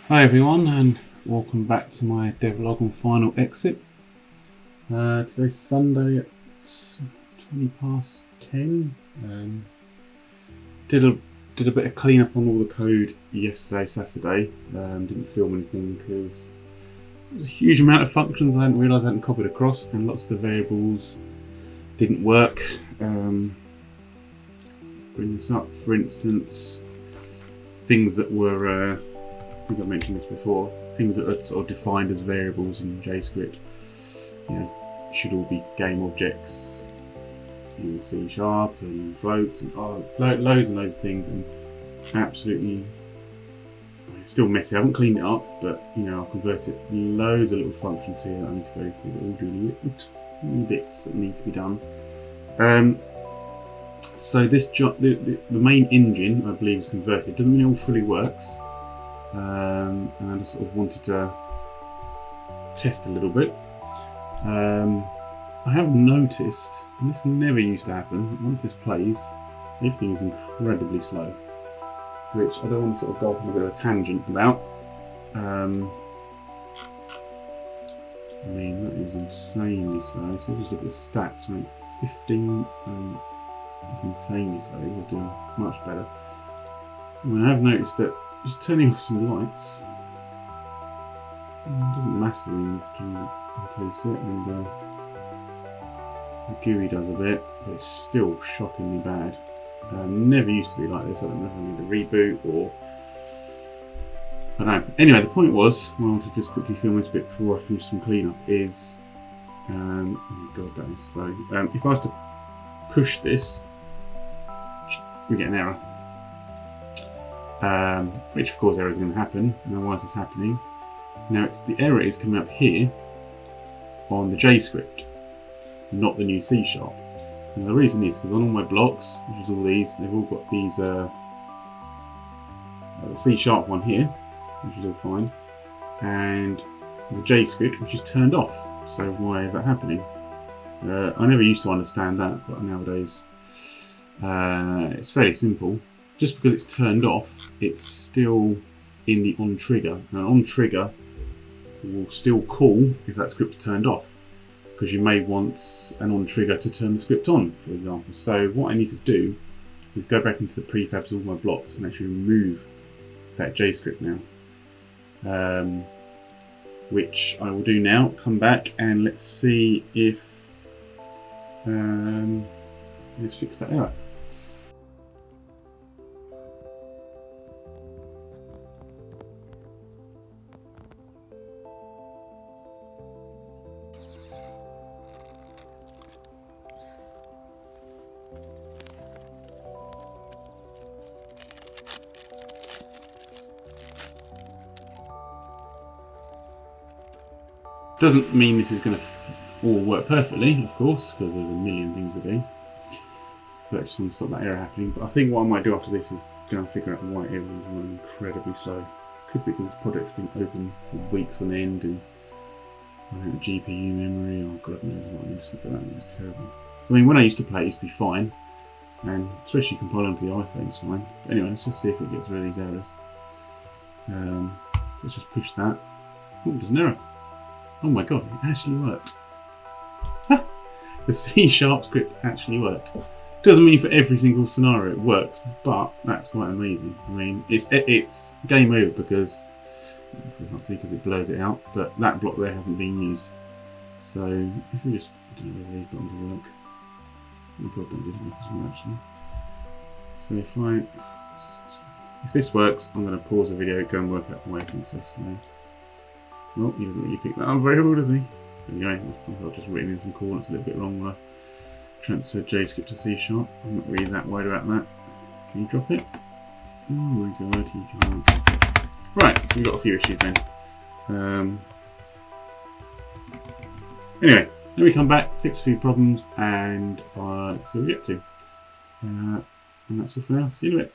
Hi everyone, and welcome back to my devlog and final exit. Today's Sunday at 20 past 10. Did a bit of clean up on all the code yesterday, Saturday. Didn't film anything because there was a huge amount of functions I hadn't realised I hadn't copied across, and lots of the variables didn't work. Bring this up, for instance, things that were I think I've mentioned this before, things that are sort of defined as variables in JScript, should all be game objects in C# and floats and loads and loads of things, and absolutely it's still messy. I haven't cleaned it up, but I'll convert it. Loads of little functions here that I need to go through, all doing little bits that need to be done. So this the main engine, I believe, is converted. Doesn't mean it all fully works. And I just sort of wanted to test a little bit. I have noticed, and this never used to happen, once this plays, everything is incredibly slow, which I don't want to sort of go off on a bit of a tangent about. I mean, that is insanely slow. So just look at the stats, right? 15, it's insanely slow. It was doing much better. I have noticed that just turning off some lights doesn't massively increase it, and the GUI does a bit, but it's still shockingly bad. Never used to be like this. I don't know if I need a reboot or I don't know. Anyway, the point was, I wanted to just quickly film this bit before I finish some cleanup, is oh my god, that is slow. If I was to push this, we get an error. Which of course error is going to happen. Now why is this happening? Now the error is coming up here on the JScript, not the new C#. Now the reason is because on all my blocks, which is all these, they've all got these the C# one here, which is all fine, and the JScript, which is turned off. So why is that happening? I never used to understand that, but nowadays it's fairly simple. Just because it's turned off, it's still in the on trigger. Now, on trigger will still call if that script is turned off, because you may want an on trigger to turn the script on, for example. So what I need to do is go back into the prefabs of all my blocks and actually remove that JScript now, which I will do now. Come back and let's see if let's fix that error. Doesn't mean this is going to all work perfectly, of course, because there's a million things to do. But I just want to stop that error happening. But I think what I might do after this is go and figure out why everything's running incredibly slow. Could be because this project's been open for weeks on end and running out of GPU memory, or God knows what. I mean, just look at that, and it's terrible. I mean, when I used to play, it used to be fine, and especially compile onto the iPhone, it's fine. But anyway, let's just see if it gets rid of these errors. Let's just push that. Oh, there's an error. Oh my god, it actually worked. The C# script actually worked. Doesn't mean for every single scenario it works, but that's quite amazing. I mean, it's game over because we can't see because it blurs it out, but that block there hasn't been used. So if we just, I don't know whether these buttons will work. Oh my god, that didn't work as well actually. So if this works, I'm going to pause the video, go and work out why it's so slow. Well, he doesn't really pick that up very well, does he? Anyway, I've just written in some coordinates a little bit wrong when I've transferred JScript to C#. I'm not really that worried about that. Can you drop it? Oh my god, you can't. Right, so we've got a few issues then. Anyway, then we come back, fix a few problems, and let's see what we get to. And that's all for now. See you in a bit.